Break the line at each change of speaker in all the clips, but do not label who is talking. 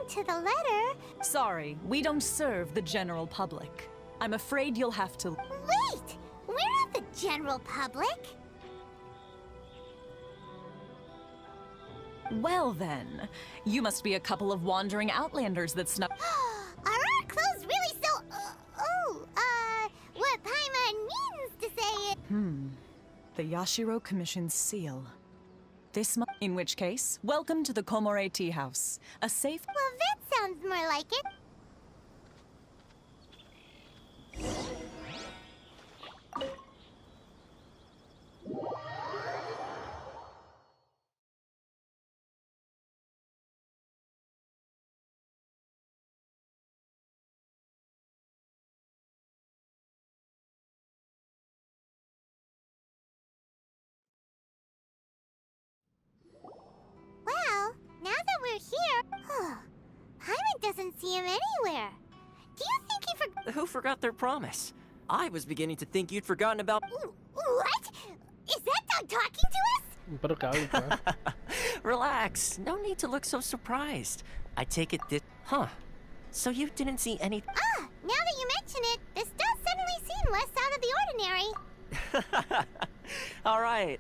to the letter...
Sorry, we don't serve the general public. I'm afraid you'll have to...
Wait! We're not the general public!
Well then, you must be a couple of wandering outlanders that snuck...
Are our clothes really so... what Paimon means to say it...
The Yashiro Commission's seal. In which case, welcome to the Komore Tea House. A safe...
Well, that sounds more like it. Well, now that we're here... Paimon doesn't see him anywhere. Do you think he
Who forgot their promise? I was beginning to think you'd forgotten about...
What? Is that dog talking to us?
Pero calma.
Relax. No need to look so surprised. I take it that... Huh. So you didn't see any...
Now that you mention it, this does suddenly seem less out of the ordinary.
all right.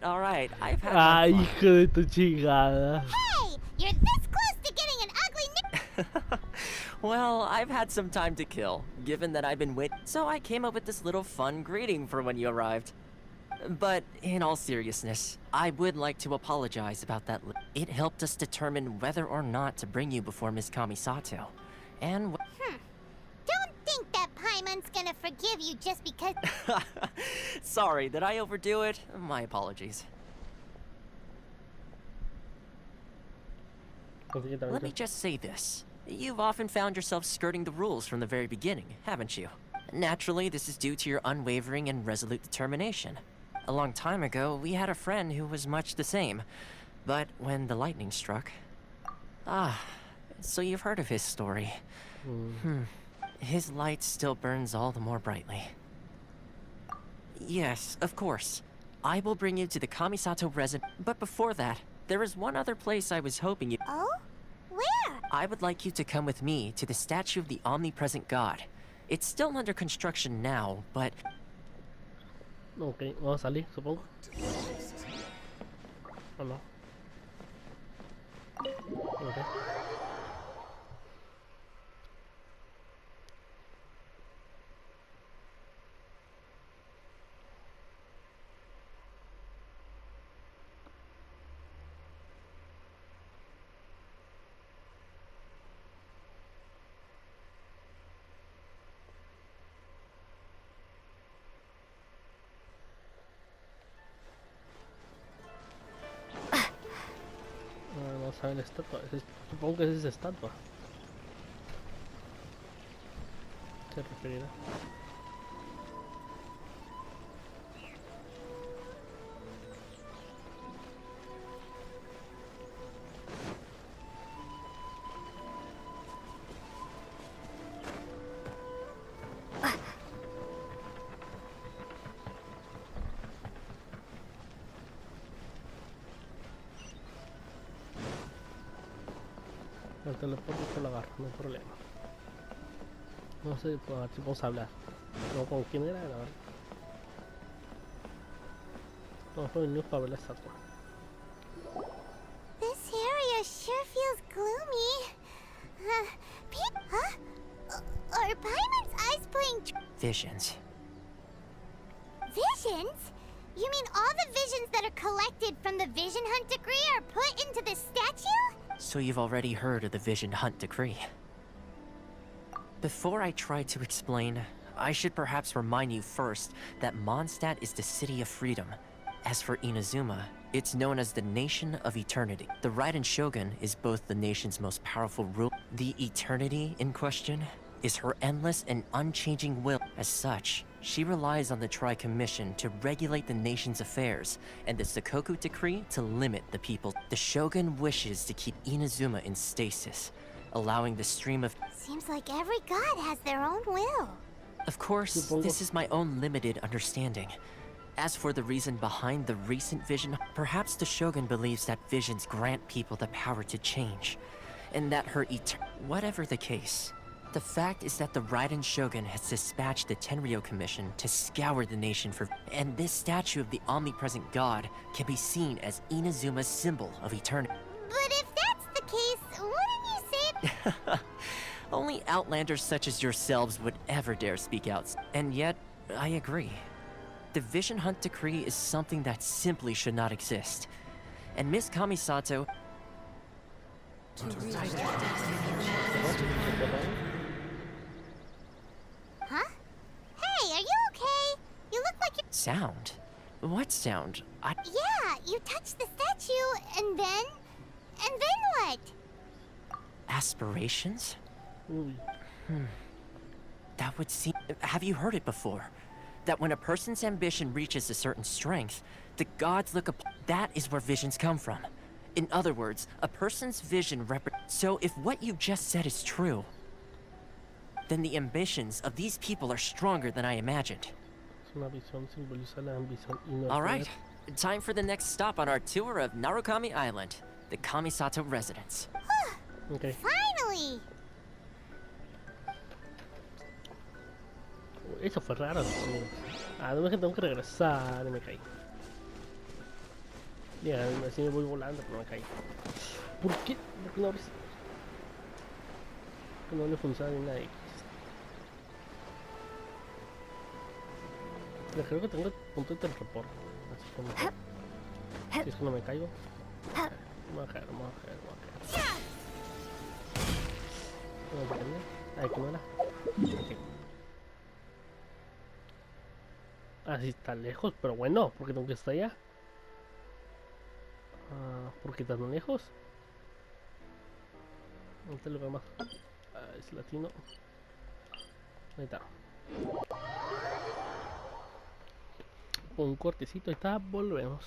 I've had
Ay,
my
hijo de tu chingada.
Hey! You're this close to getting an ugly nick...
Well, I've had some time to kill, given that I've been waiting. So I came up with this little fun greeting for when you arrived. But in all seriousness, I would like to apologize about that. It helped us determine whether or not to bring you before Miss Kamisato. And...
Don't think that Paimon's gonna forgive you just because...
Sorry, did I overdo it? My apologies. Let me just say this. You've often found yourself skirting the rules from the very beginning, haven't you? Naturally, this is due to your unwavering and resolute determination. A long time ago, we had a friend who was much the same. But when the lightning struck... so you've heard of his story. His light still burns all the more brightly. Yes, of course. I will bring you to the Kamisato residence. But before that, there is one other place I was hoping you...
Oh? Where?
I would like you to come with me to the statue of the omnipresent god. It's still under construction now, but...
Ok, vamos a salir, supongo. ¿O no? Ok. Vamos a ver la estatua. Supongo que es esa estatua. Se referirá. El teleporte se lo agarro, no hay problema. No sé si podemos hablar. No, con quién era, la verdad. Vamos a venir para ver la estatua.
This area sure feels gloomy. Are Paimon's eyes playing
Visions.
visions? You mean all the visions that are collected from the Vision Hunt Decree are put into this statue?
So you've already heard of the Vision Hunt Decree. Before I try to explain, I should perhaps remind you first that Mondstadt is the City of Freedom. As for Inazuma, it's known as the Nation of Eternity. The Raiden Shogun is both the nation's most powerful ruler. The Eternity in question is her endless and unchanging will. As such, she relies on the Tri-Commission to regulate the nation's affairs, and the Sakoku Decree to limit the people. The Shogun wishes to keep Inazuma in stasis, allowing the stream of...
Seems like every god has their own will.
Of course, this is my own limited understanding. As for the reason behind the recent vision, perhaps the Shogun believes that visions grant people the power to change. and that her whatever the case, the fact is that the Raiden Shogun has dispatched the Tenryou Commission to scour the nation for... And this statue of the omnipresent god can be seen as Inazuma's symbol of eternity.
But if that's the case, wouldn't you say...
Only outlanders such as yourselves would ever dare speak out. And yet, I agree. The Vision Hunt Decree is something that simply should not exist. And Miss Kamisato...
Huh? Hey, are you okay? You look like you're...
Sound? What sound?
Yeah, you touched the statue, and then... And then what?
Aspirations?
Uy.
That would seem... Have you heard it before? That when a person's ambition reaches a certain strength, the gods look up... That is where visions come from. In other words, a person's vision So if what you just said is true, then the ambitions of these people are stronger than I imagined.
Una visión simboliza la ambición y no el
Alright,
poder.
time for the next stop on our tour of Narukami Island, the Kamisato residence.
Okay.
Finally!
Eso fue raro. No es que tengo que regresar y me caí. Ya, así me voy volando, pero me caí. ¿Por qué? ¿Por qué no abres? Que no le funciona ni nada X. Ya creo que tengo el punto de teleport. Así como que... Si es que no me caigo. Vamos a caer, vamos a caer, vamos a caer. Vamos a caer. Ay, que no era. Okay. Así está lejos, pero bueno, porque tengo que estar allá. ¿Por qué tan lejos? Este lugar más. Es latino. Ahí está. Un cortecito, ahí está, volvemos.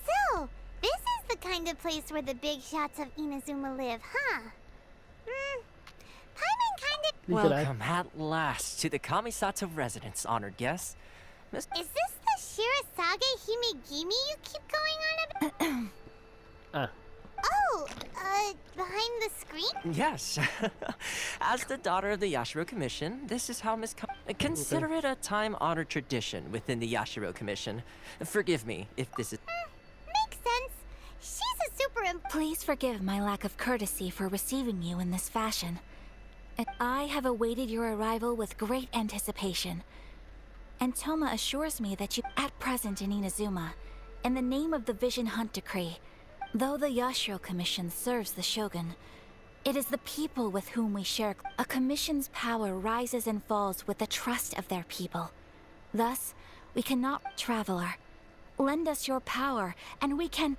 So, this is the kind of place where the big shots of Inazuma live, huh? Paimon kinda...
Literal.
Welcome at last to the Kamisato residence, honored guests.
Is this the Shirasage Himegimi you keep going on about? Oh, behind the screen?
Yes. As the daughter of the Yashiro Commission, this is how Consider it a time-honored tradition within the Yashiro Commission. Forgive me if this is...
Makes sense. She's a super...
Please forgive my lack of courtesy for receiving you in this fashion. I have awaited your arrival with great anticipation. And Toma assures me that you at present in Inazuma, in the name of the Vision Hunt Decree, though the Yashiro Commission serves the Shogun, it is the people with whom we share. A commission's power rises and falls with the trust of their people. Thus, we cannot... Traveler, lend us your power, and we can...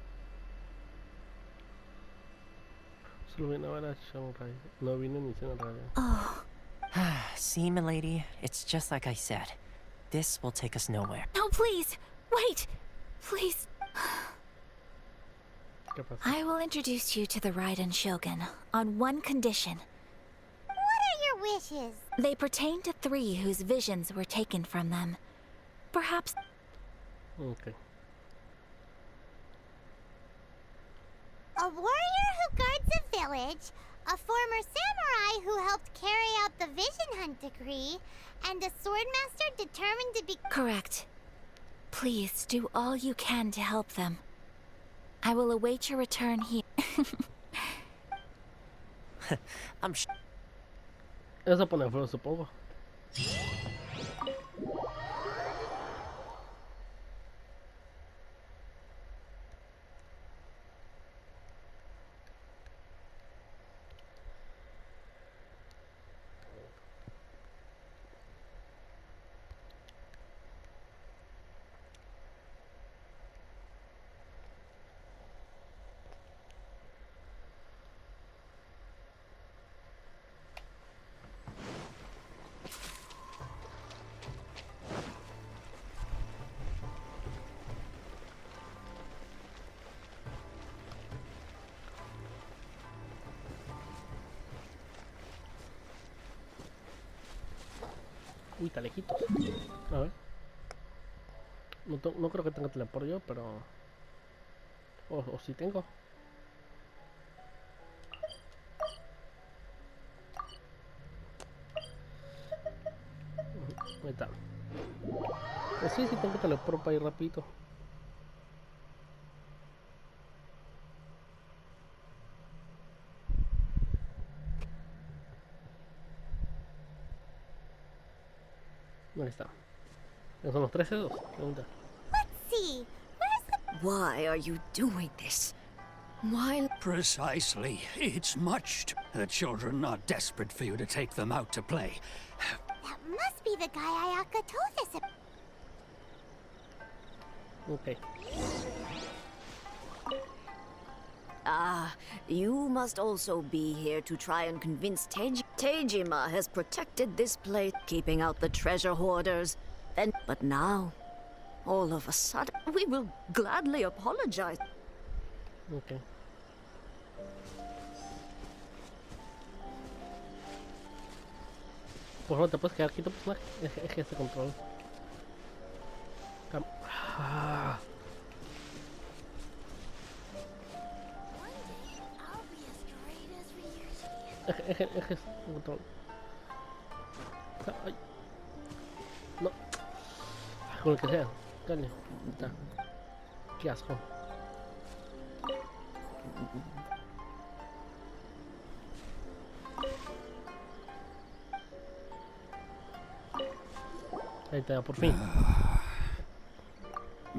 Solo vine a ver a Samurai. No vine ni a radio.
Oh,
See, milady, it's just like I said. This will take us nowhere.
no, please! Wait! Please...
¿Qué pasa?
I will introduce you to the Raiden Shogun on one condition.
What are your wishes?
They pertain to three whose visions were taken from them. Perhaps...
Okay.
A warrior who guards a village, a former samurai who helped carry out the Vision Hunt Decree, and a swordmaster determined to be...
Correct. Please do all you can to help them. I will await your return here.
I'm
Eso pone feo, supongo. Uy, está lejitos. A ver. No creo que tenga teleport yo, pero... O si tengo. Ahí está. Pues sí tengo teleport para ir rapidito. Ahí está. ¿Esos son los 13 dos? Pregunta.
Let's see. Where's the...
Why are you doing this? Why?
Precisely. It's much. The children are desperate for you to take them out to play.
That must be the guy Ayaka told us about.
Okay.
Ah, you must also be here to try and convince Tejima has protected this place, keeping out the treasure hoarders. But now, all of a sudden, we will gladly apologize.
Okay. Por favor, te puedes quedar quieto, personaje. Eje ese control. Ah. Eje ese control. Ay. No. Con el que sea. Dale. Está. Qué asco. Ahí está, por fin.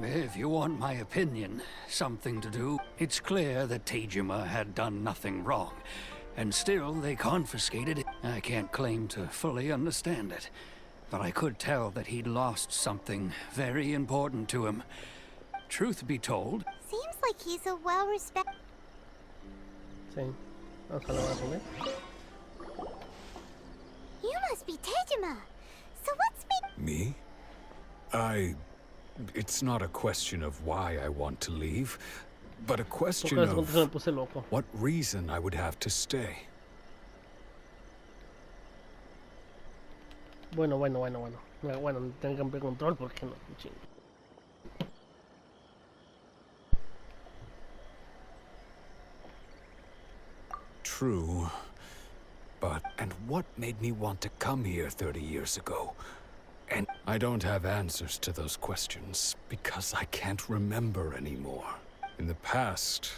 If you want my opinion, something to do, it's clear that Tejima had done nothing wrong. And still, they confiscated it. I can't claim to fully understand it. But I could tell that he'd lost something very important to him. Truth be told...
Seems like he's a well-respected...
Sí. Vamos a la hora comer.
You must be Tejima. So what's
Me? It's not a question of why I want to leave, but a question of what reason I would have to stay.
Bueno, tengo que cambiar control porque no, chingo.
True, and what made me want to come here 30 years ago? And I don't have answers to those questions because I can't remember anymore. In the past...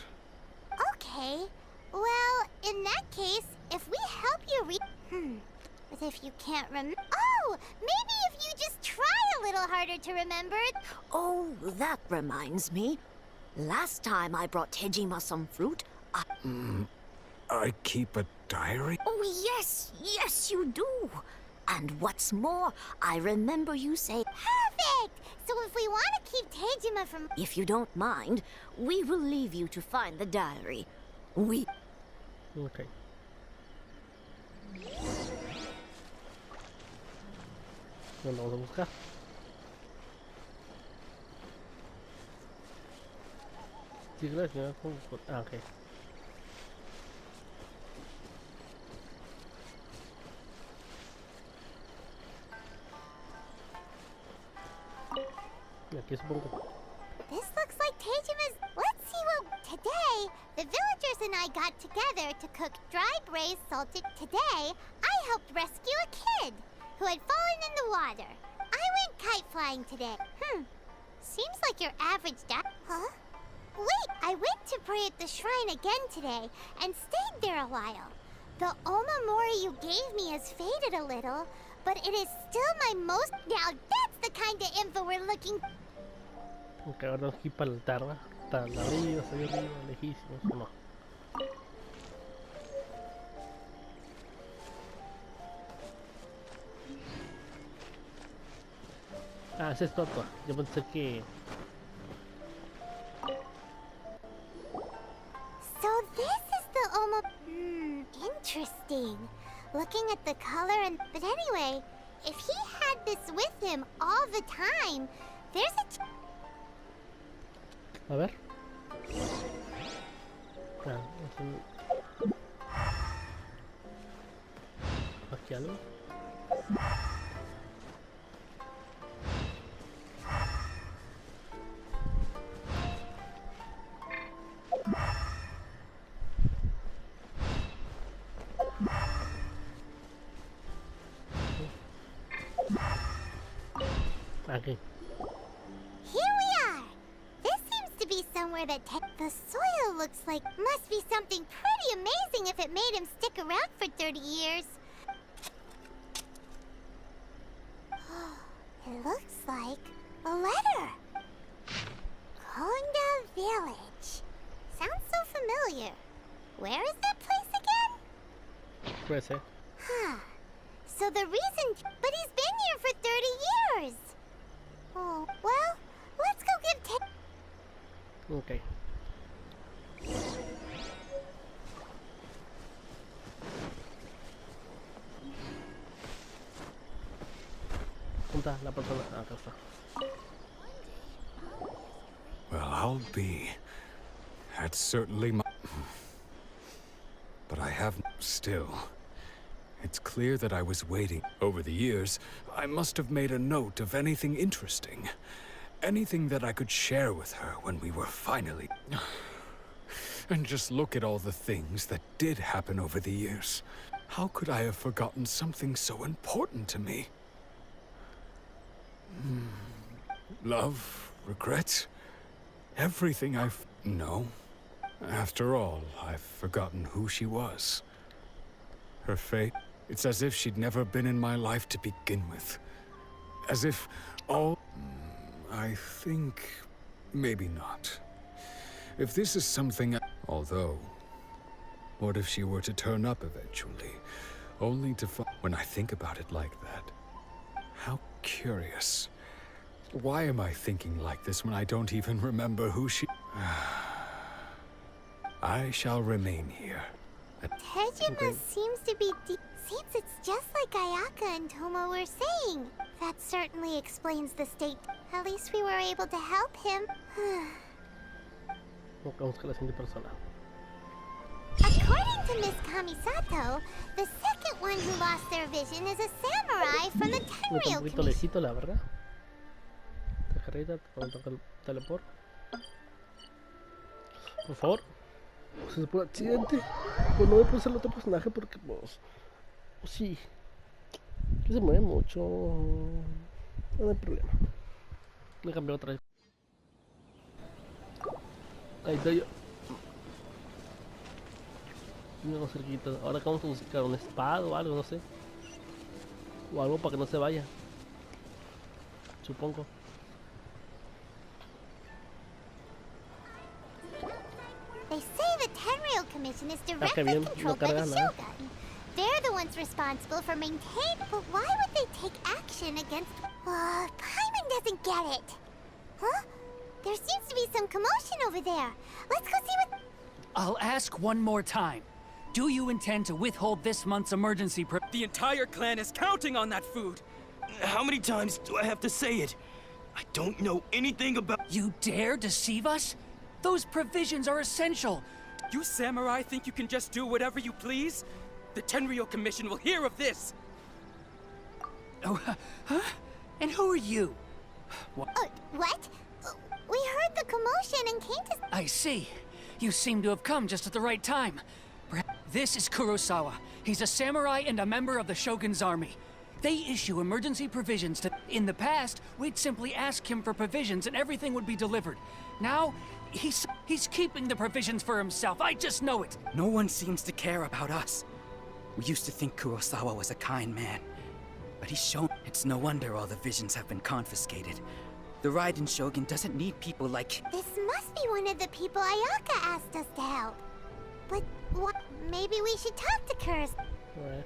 Okay. Well, in that case, if we help you But if you can't Oh! Maybe if you just try a little harder to remember.
Oh, that reminds me. Last time I brought Tejima some fruit,
I keep a diary?
Oh, yes, you do. And what's more, I remember you say...
Perfect! So if we want to keep Tejima from...
If you don't mind, we will leave you to find the diary.
Okay. ¿Dónde vamos a buscar? Sí, gracias. Ah, ok. Aquí supongo.
This looks like Tejima's... Let's see what... Today, the villagers and I got together to cook dry braised salted... Today, I helped rescue a kid who had fallen in the water. I went kite flying today. Seems like your average Huh? Wait, I went to pray at the shrine again today and stayed there a while. The Omamori you gave me has faded a little, but it is still my most... Now that's the kind of info we're looking...
Ok, ahora tenemos que ir para el altar, ¿verdad? Está arriba, lejísimos, no. Ah, esa es estatua. Yo pensé que...
So this is the interesting. Looking at the color and... But anyway, if he had this with him all the time, there's a...
A ver. Aquí algo. Aquí.
Here we are. This seems to be somewhere that the soil looks like must be something pretty amazing if it made him stick around for 30 years. It looks like a letter. Konda Village. Sounds so familiar. Where is that place again?
Puede ser.
Huh. So the reason... But he's been here for 30 years. Oh, well, let's go give
Ok. ¿Dónde está la persona? Ah, acá está.
Well, I'll be. That's certainly my... But I have... Still. It's clear that I was waiting. Over the years, I must have made a note of anything interesting. Anything that I could share with her when we were finally... And just look at all the things that did happen over the years. How could I have forgotten something so important to me? Love, regret, everything I've... No. After all, I've forgotten who she was. Her fate, it's as if she'd never been in my life to begin with. As if all... I think... maybe not. If this is something... Although... What if she were to turn up eventually? Only to find... When I think about it like that... How curious. Why am I thinking like this when I don't even remember who she... I shall remain here.
Tejima seems to be seems it's just like Ayaka and Toma were saying. That certainly explains the state. At least we were able to help him.
Vamos con la siguiente persona.
According to Miss Kamisato, the second one who lost their vision is a samurai from the
Me está un
Tenryou
poquito
Commission.
lejito, la verdad. Carrera, toca el teleport. Por favor. Se supone accidente. Pues no me puse el otro personaje porque pues sí. Que se mueve mucho. No hay problema. Me cambié otra vez. Ahí está yo. Una cerquita. Ahora vamos a buscar un espada o algo, no sé. O algo para que no se vaya. Supongo.
They say the Tenryou Commission is directly
bien,
controlled
no
by the
carga nada.
Shogun. They're the ones responsible for maintaining... But why would they take action against... Paimon doesn't get it. Huh? There seems to be some commotion over there. Let's go see what...
I'll ask one more time. Do you intend to withhold this month's emergency
The entire clan is counting on that food! How many times do I have to say it? I don't know anything about...
You dare deceive us? Those provisions are essential.
You samurai think you can just do whatever you please? The Tenryou Commission will hear of this!
Oh, huh? And who are you?
What? We heard the commotion and came to...
I see. You seem to have come just at the right time. This is Kurosawa. He's a samurai and a member of the Shogun's army. They issue emergency provisions to... In the past, we'd simply ask him for provisions and everything would be delivered. Now, he's keeping the provisions for himself. I just know it.
No one seems to care about us. We used to think Kurosawa was a kind man. But he's shown... It's no wonder all the visions have been confiscated. The Raiden Shogun doesn't need people like...
This must be one of the people Ayaka asked us to help. But what? Maybe we should talk to Kurs.
Alright.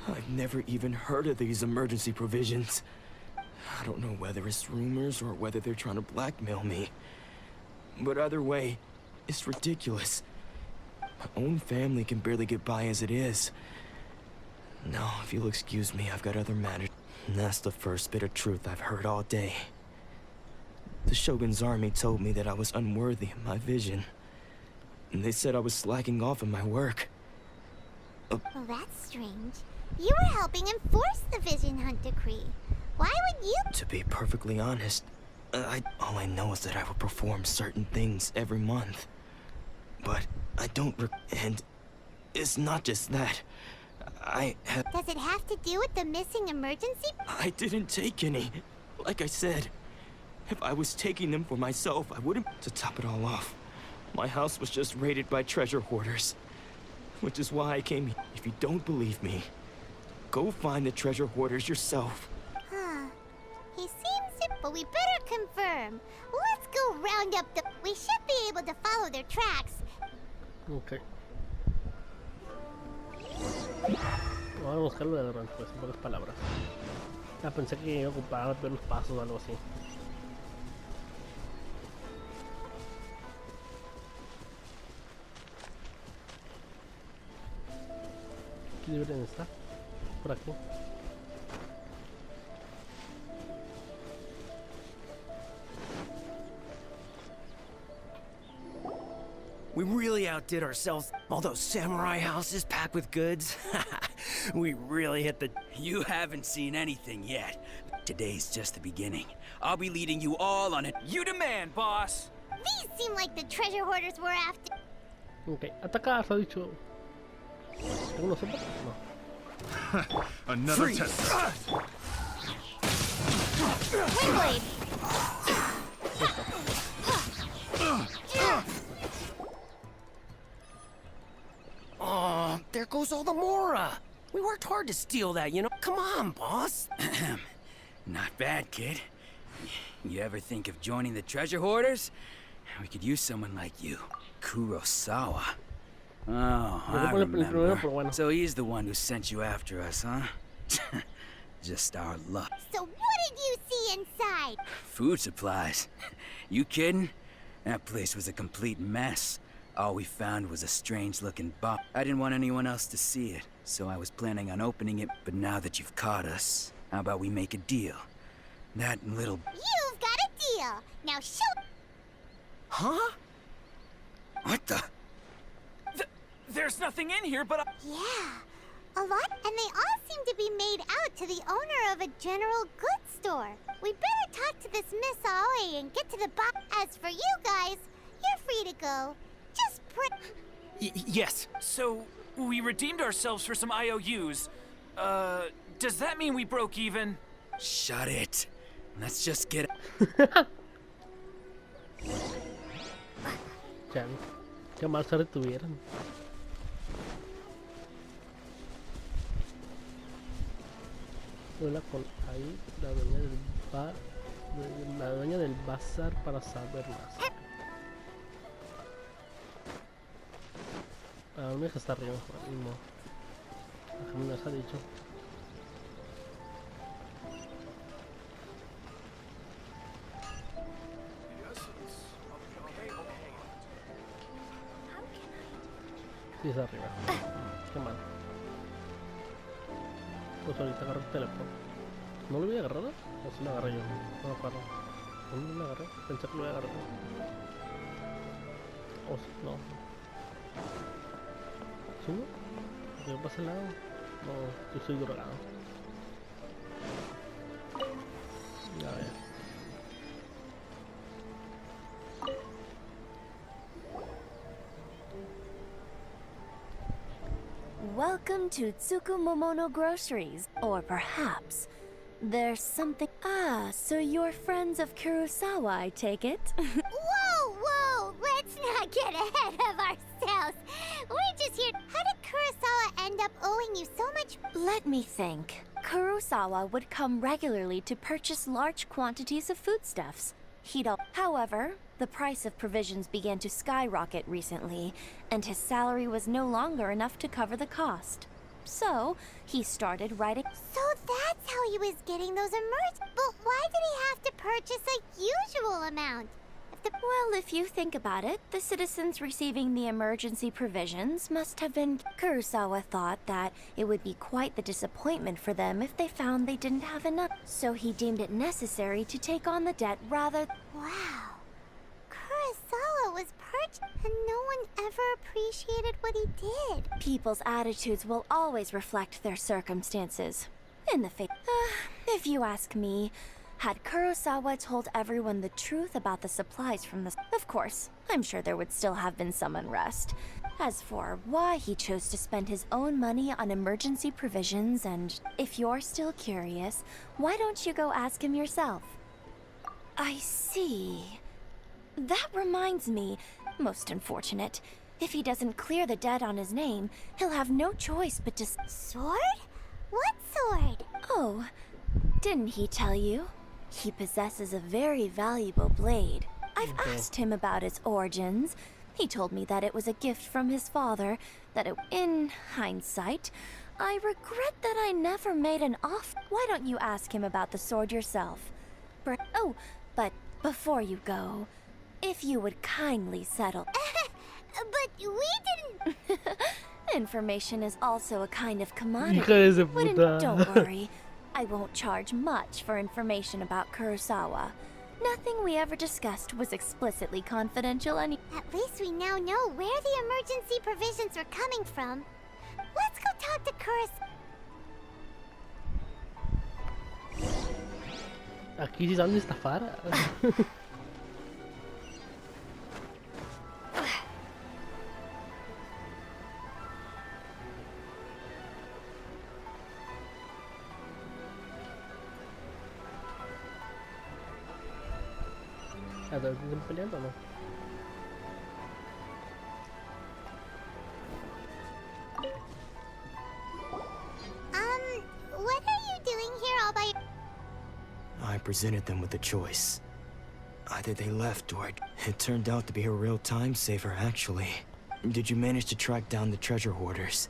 I've never even heard of these emergency provisions. I don't know whether it's rumors or whether they're trying to blackmail me. But either way, it's ridiculous. My own family can barely get by as it is. Now, if you'll excuse me, I've got other matters. And that's the first bit of truth I've heard all day. The Shogun's army told me that I was unworthy of my vision. And they said I was slacking off in my work.
Well, that's strange. You were helping enforce the Vision Hunt decree. Why would you...
To be perfectly honest, all I know is that I will perform certain things every month. But I don't and it's not just that.
Does it have to do with the missing emergency?
I didn't take any. Like I said, if I was taking them for myself, I wouldn't. To top it all off, my house was just raided by treasure hoarders. Which is why I came here. If you don't believe me, go find the treasure hoarders yourself.
Huh. He seems to... But we better confirm. Let's go round up the... We should be able to follow their tracks.
Ok. Vamos a buscarlo de Ron, pues, en pocas palabras. Ah, pensé que iba a ocupar ver los pasos o algo así. ¿Qué deberían estar? Por aquí.
We really outdid ourselves. All those samurai houses packed with goods. We really hit the... You haven't seen anything yet. Today's just the beginning. I'll be leading you all on it. You demand, boss!
These seem like the treasure hoarders we're after.
Ok, atacar, se ha dicho. ¿Tengo una sopa? No.
Another test.
Windblade!
Oh, there goes all the Mora. We worked hard to steal that, you know. Come on, boss.
Not bad, kid. You ever think of joining the treasure hoarders? We could use someone like you. Kurosawa. Oh, I remember. So he's the one who sent you after us, huh? Just our luck.
So what did you see inside?
Food supplies. You kidding? That place was a complete mess. All we found was a strange-looking box. I didn't want anyone else to see it, so I was planning on opening it. But now that you've caught us, how about we make a deal? That little...
You've got a deal. Now show...
Huh?
What the...
There's nothing in here but...
Yeah, a lot, and they all seem to be made out to the owner of a general goods store. We better talk to this Miss Aoi and get to the bottom. As for you guys, you're free to go. Just
Yes, so we redeemed ourselves for some IOUs. Does that mean we broke even?
Shut it. Let's just get...
Chan, qué mal se retuvieron. Hola con ahí, la dueña del bar, la dueña del bazar para saber más. Ah, una que está arriba, mismo. A mí nos ha dicho. Sí, es arriba. Qué mal. Pues ahorita agarro el teléfono. ¿No lo había agarrado? ¿O sí lo agarré yo? No lo agarro. ¿Dónde lo agarré? Pensé que lo había agarrado. O sí, no. ¿Sí no? ¿Qué pasa al lado? No, yo soy drogado. Ya ver.
Welcome to Tsukumomono Groceries. Or perhaps there's something... Ah, so you're friends of Kurosawa, I take it?
Whoa, whoa! Let's not get ahead of ourselves. We're just here... How did Kurosawa end up owing you so much...
Let me think. Kurosawa would come regularly to purchase large quantities of foodstuffs. However, the price of provisions began to skyrocket recently, and his salary was no longer enough to cover the cost. So, he started writing...
So that's how he was getting those But why did he have to purchase a usual amount?
Well, if you think about it, the citizens receiving the emergency provisions must have been... Kurosawa thought that it would be quite the disappointment for them if they found they didn't have enough. So he deemed it necessary to take on the debt rather...
Wow. Kurosawa was and no one ever appreciated what he did.
People's attitudes will always reflect their circumstances. In the face... if you ask me... Had Kurosawa told everyone the truth about the supplies from the... Of course, I'm sure there would still have been some unrest. As for why he chose to spend his own money on emergency provisions, and if you're still curious, why don't you go ask him yourself? I see. That reminds me, most unfortunate. If he doesn't clear the debt on his name, he'll have no choice but to...
Sword? What sword?
Oh, didn't he tell you? He possesses a very valuable blade. I've asked him about its origins. He told me that it was a gift from his father, that it... In hindsight, I regret that I never made an offer. Why don't you ask him about the sword yourself? Oh, but before you go, if you would kindly settle...
But we didn't...
Information is also a kind of commodity.
Hija de puta.
Don't worry. I won't charge much for information about Kurosawa. Nothing we ever discussed was explicitly confidential and...
At least we now know where the emergency provisions were coming from. Let's go talk to
Aquí sí saben estafar. ¿Están peleando o no?
What are you doing here all by...
I presented them with a choice. Either they left or it turned out to be a real time saver, actually. Did you manage to track down the treasure hoarders?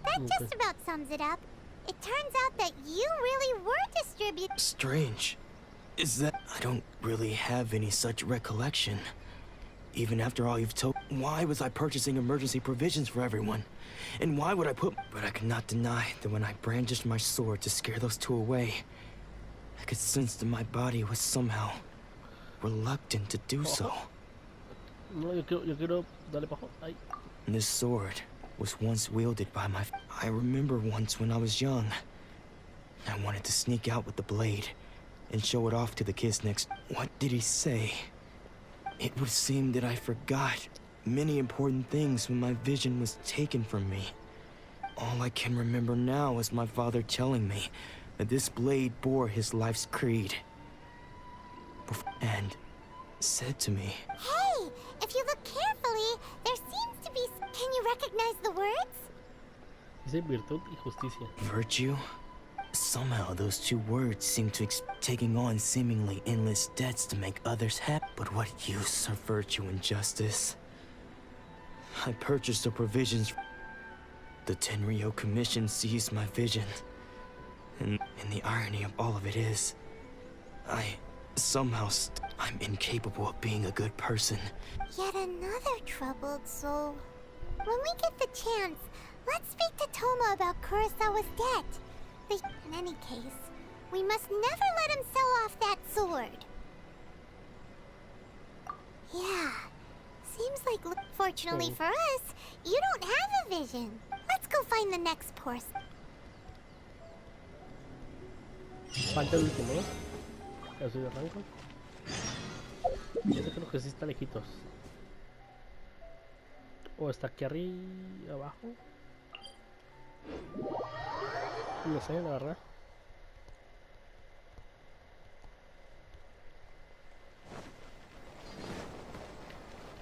That just about sums it up. It turns out that you really were distributing...
Strange. Is that... I don't really have any such recollection. Even after all you've told... Why was I purchasing emergency provisions for everyone? And why would I put... But I cannot deny that when I brandished my sword to scare those two away, I could sense that my body was somehow reluctant to do so.
No, yo quiero darle para abajo. Ay.
This sword was once wielded by my... I remember once when I was young, I wanted to sneak out with the blade and show it off to the kids next... What did he say? It would seem that I forgot many important things when my vision was taken from me. All I can remember now is my father telling me that this blade bore his life's creed. And said to me...
Hey, if you look carefully, there seems to be... Can you recognize the words?
Dice virtud y justicia.
Virtue? Somehow those two words seem to taking on seemingly endless debts to make others happy. But what use are virtue and justice? I purchased the provisions. The Tenryo Commission seized my vision. And the irony of all of it is, I'm incapable of being a good person.
Yet another troubled soul. When we get the chance, let's speak to Toma about Kurosawa's debt. In any case, we must never let him sell off that sword. Yeah, seems like... Fortunately for us, you don't have a vision. Let's go find the next person.
Falta el último, ¿no? Ya soy de arranco. Ese creo que sí está lejitos. O está aquí arriba, abajo. No sé, la verdad.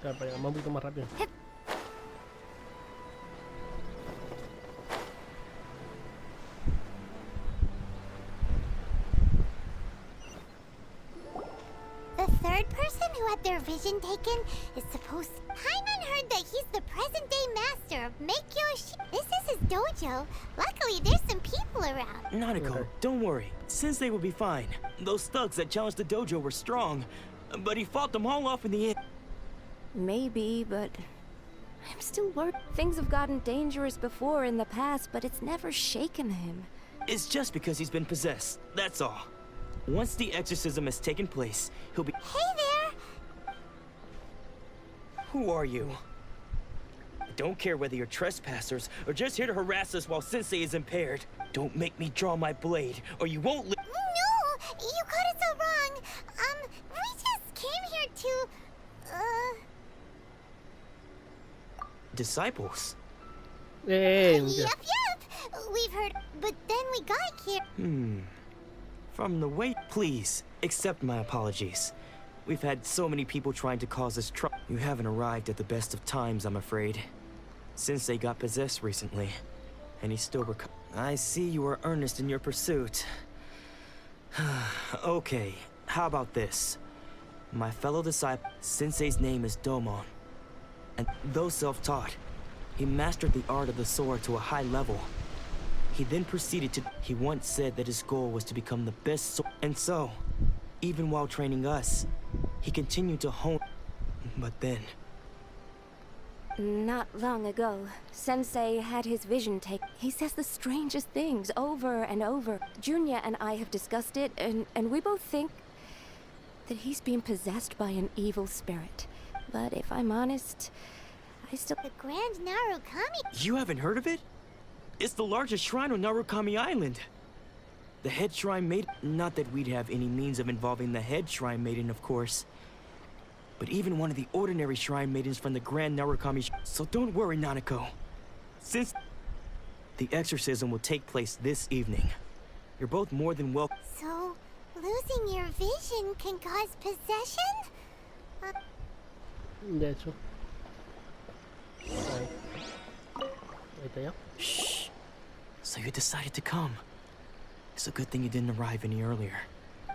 Claro, para llegar un poquito más rápido.
The third person who had their vision taken is supposed to... Paimon heard that he's the present-day master of Meikyo. This is his dojo. Luckily, there's some people around.
Nanako, don't worry. Sensei will be fine. Those thugs that challenged the dojo were strong, but he fought them all off in the end.
Maybe, but I'm still worried. Things have gotten dangerous before in the past, but it's never shaken him.
It's just because he's been possessed, that's all. Once the exorcism has taken place, he'll be...
Hey there!
Who are you? I don't care whether you're trespassers or just here to harass us while Sensei is impaired. Don't make me draw my blade, or you won't
No! You got it so wrong! We just came here to...
Disciples?
Mira.
Yep. We've heard, but then we got here.
From the way, please, accept my apologies. We've had so many people trying to cause us trouble. You haven't arrived at the best of times, I'm afraid. Sensei got possessed recently, and he's still I see you are earnest in your pursuit. Okay, how about this? My fellow disciple, Sensei's name is Domon. And though self-taught, he mastered the art of the sword to a high level. He then proceeded to... He once said that his goal was to become the best sword. And so, even while training us, he continued to hone... But then...
Not long ago, Sensei had his vision take. He says the strangest things over and over. Junya and I have discussed it, and we both think that he's being possessed by an evil spirit. But if I'm honest, I still...
The Grand Narukami.
You haven't heard of it? It's the largest shrine on Narukami Island. The head shrine maiden... Not that we'd have any means of involving the head shrine maiden, of course. But even one of the ordinary shrine maidens from the Grand Narukami... So don't worry, Nanako. Since... The exorcism will take place this evening. You're both more than welcome...
So, losing your vision can cause possession?
De hecho. Ahí. Ahí está ya.
Shh. So you decided to come. It's a good thing you didn't arrive any earlier.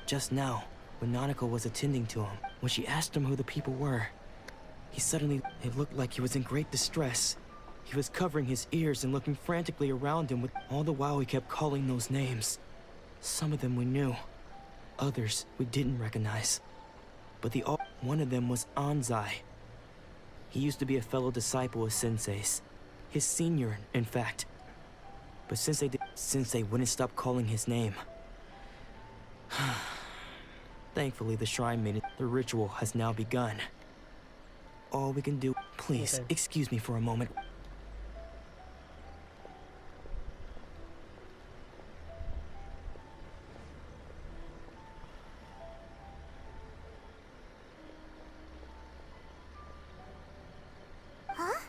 Just now, when Nanako was attending to him, when she asked him who the people were, he suddenly... It looked like he was in great distress. He was covering his ears and looking frantically around him, with all the while he kept calling those names. Some of them we knew. Others we didn't recognize. But one of them was Anzai. He used to be a fellow disciple of Sensei's. His senior, in fact. But Sensei wouldn't stop calling his name. Thankfully, the shrine maiden, the ritual has now begun. All we can do... Please,
Okay.
excuse me for a moment.
Huh?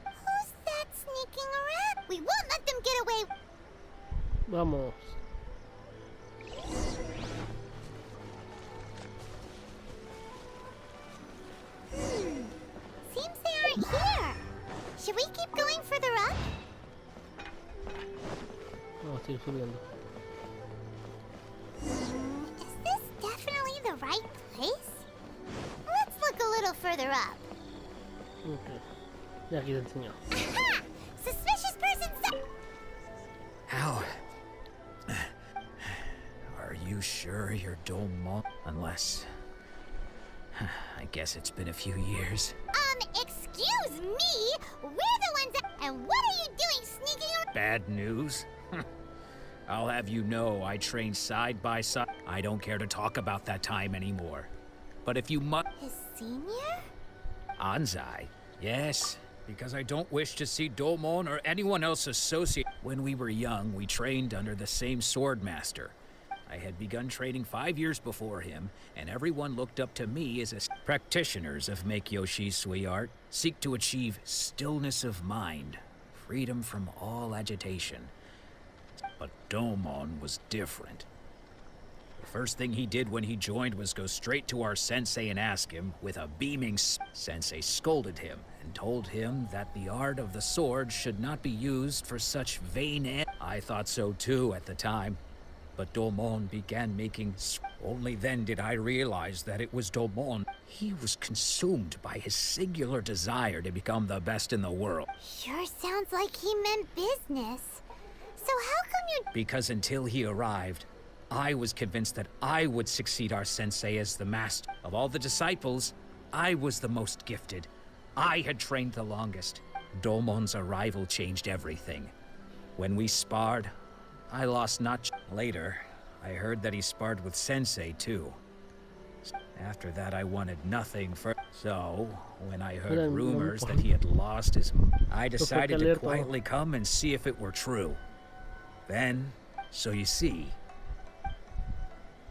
Who's that sneaking around? We won't let them get away.
Vamos.
Seems they aren't here. Should we keep going further up?
Vamos a seguir subiendo.
Is this definitely the right place? Let's look a little further up.
Ok. Y aquí te enseño.
Aha! Suspicious person
How? Are you sure you're Domon? Unless... I guess it's been a few years.
excuse me? We're the ones that... And what are you doing sneaking around?
Bad news? I'll have you know I trained side by side. I don't care to talk about that time anymore. But if you must...
His senior?
Anzai? Yes, because I don't wish to see Domon or anyone else associated. When we were young, we trained under the same sword master. I had begun training 5 years before him, and everyone looked up to me as practitioners of Make Yoshi's Sui art seek to achieve stillness of mind, freedom from all agitation. But Domon was different. The first thing he did when he joined was go straight to our sensei and ask him, with a beaming sensei scolded him and told him that the art of the sword should not be used for such vain I thought so too at the time. But Domon began making... Only then did I realize that it was Domon. He was consumed by his singular desire to become the best in the world.
Sure sounds like he meant business. So how come you...
Because until he arrived, I was convinced that I would succeed our sensei as the master. Of all the disciples, I was the most gifted. I had trained the longest. Domon's arrival changed everything. When we sparred, I lost not... Later, I heard that he sparred with Sensei, too. After that, I wanted nothing for... So, when I heard rumors that he had lost his... I decided to quietly come and see if it were true. Then, so you see...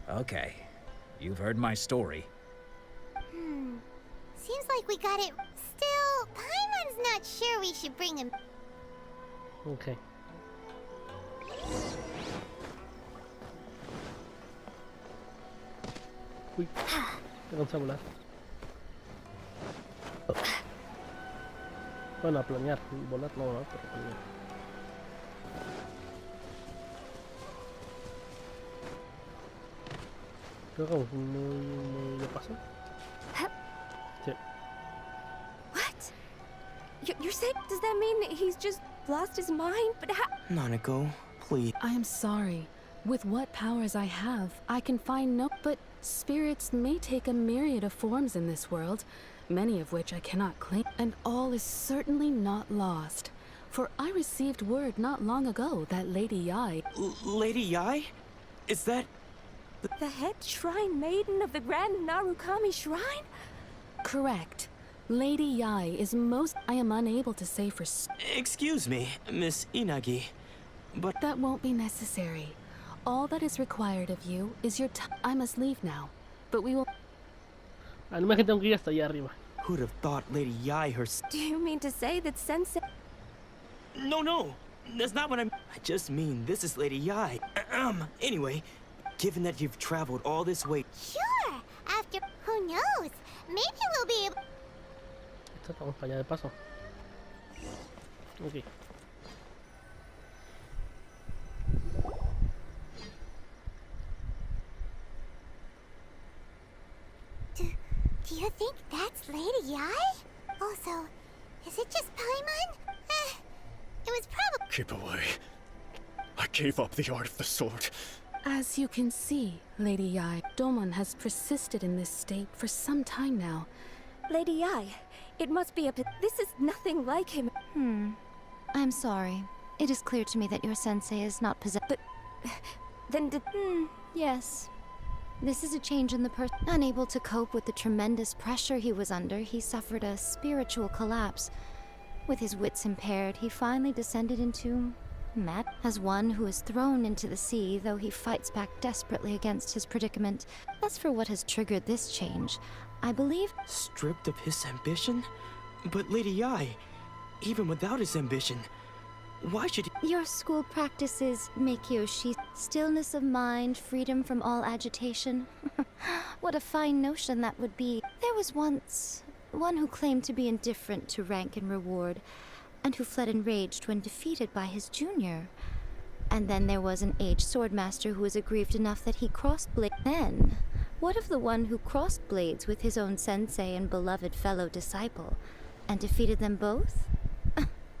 Okay, you've heard my story.
seems like we got it. Still, Paimon's not sure we should bring him.
Ok. Uy, me alcanza a volar. Bueno, a planear, volar no, pero planear. Creo que muy de paso. Sí.
What? You're saying, does that mean he's just lost his mind? But how?
Nanako, please.
I am sorry. With what powers I have, I can find no. But spirits may take a myriad of forms in this world, many of which I cannot claim. And all is certainly not lost. For I received word not long ago that Lady Yai.
Lady Yai? Is that.
The head shrine maiden of the Grand Narukami Shrine?
Correct. Lady Yai is most. I am unable to say for.
Excuse me, Miss Inagi, but.
That won't be necessary. All that is required of you is your time. I must leave now, but we will.
Al menos que tengo que ir hasta allá arriba.
Who'd have thought Lady Yai herself?
Do you mean to say that Sensei?
No, that's not what I'm. I just mean this is Lady Yai. Anyway, given that you've traveled all this way.
Sure. After, who knows? Maybe we'll be able.
Vamos para allá de paso. Ok.
Do you think that's Lady Yai? Also, is it just Paimon? It was probably.
Keep away. I gave up the art of the sword.
As you can see, Lady Yai, Domon has persisted in this state for some time now.
Lady Yai, it must be up to. This is nothing like him.
I'm sorry. It is clear to me that your sensei is not possessed.
But then did.
Yes. This is a change in the person. Unable to cope with the tremendous pressure he was under, he suffered a spiritual collapse. With his wits impaired, he finally descended into mad. As one who is thrown into the sea, though he fights back desperately against his predicament. As for what has triggered this change, I believe.
Stripped of his ambition? But Lady Yai, even without his ambition, why should he?
Your school practices make Yoshi stillness of mind, freedom from all agitation. What a fine notion that would be. There was once one who claimed to be indifferent to rank and reward, and who fled enraged when defeated by his junior. And then there was an aged swordmaster who was aggrieved enough that he crossed blades. Then, what of the one who crossed blades with his own sensei and beloved fellow disciple, and defeated them both?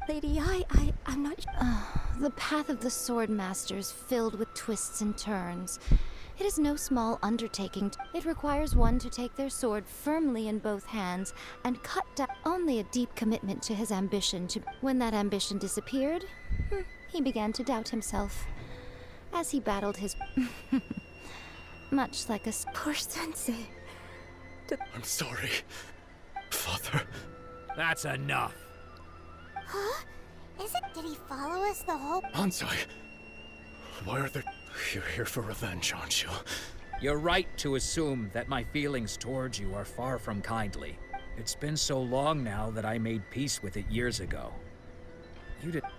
Lady Yai, I'm not.
The path of the swordmaster is filled with twists and turns. It is no small undertaking. It requires one to take their sword firmly in both hands and cut down. Only a deep commitment to his ambition to. When that ambition disappeared, he began to doubt himself. As he battled his. Much like a.
Poor sensei.
I'm sorry, Father.
That's enough.
Huh? Did he follow us the whole.
Hansai, why are there. You're here for revenge, aren't you?
You're right to assume that my feelings towards you are far from kindly. It's been so long now that I made peace with it years ago.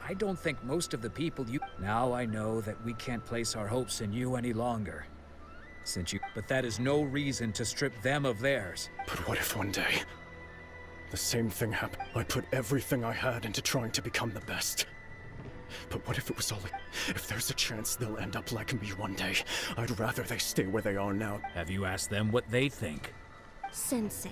I don't think most of the people you. Now I know that we can't place our hopes in you any longer. But that is no reason to strip them of theirs.
But what if one day the same thing happened? I put everything I had into trying to become the best. But what if it was all like, if there's a chance they'll end up like me one day, I'd rather they stay where they are now.
Have you asked them what they think?
Sensei,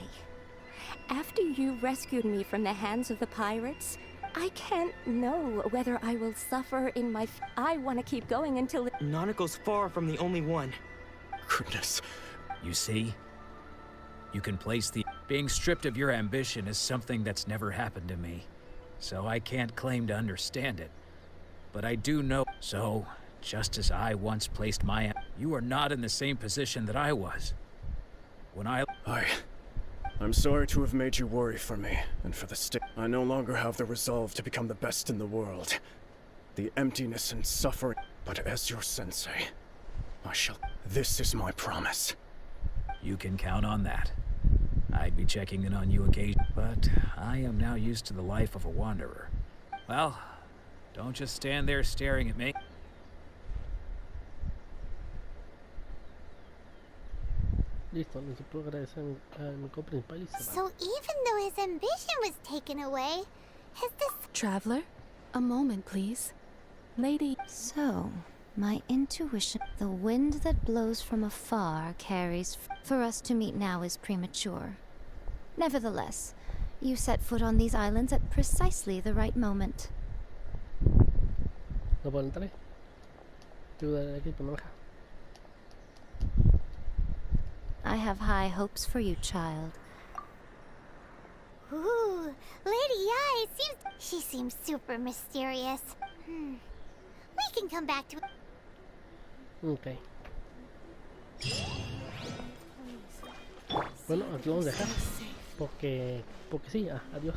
after you rescued me from the hands of the pirates, I can't know whether I will suffer in my. I want to keep going until.
Nanako's far from the only one.
Goodness.
You see? You can place the. Being stripped of your ambition is something that's never happened to me. So I can't claim to understand it. But I do know. So, just as I once placed my. You are not in the same position that I was. When
I'm sorry to have made you worry for me, and for the state. I no longer have the resolve to become the best in the world. The emptiness and suffering. But as your sensei, I shall. This is my promise.
You can count on that. I'd be checking in on you occasionally, but I am now used to the life of a wanderer. Well, don't just stand there staring at me.
Listo, les puedo agradecer a mi co-principal y se va.
So even though his ambition was taken away, his
Traveler, a moment, please. Lady.
So, my intuition, the wind that blows from afar carries. For us to meet now is premature. Nevertheless, you set foot on these islands at precisely the right moment.
¿No puedo entrar? Tengo que darle aquí, pero no deja.
I have high hopes for you, child.
Ooh, Lady Yai she seems super mysterious. We can come back to.
Ok. Bueno, aquí vamos a dejar. Porque sí, adiós.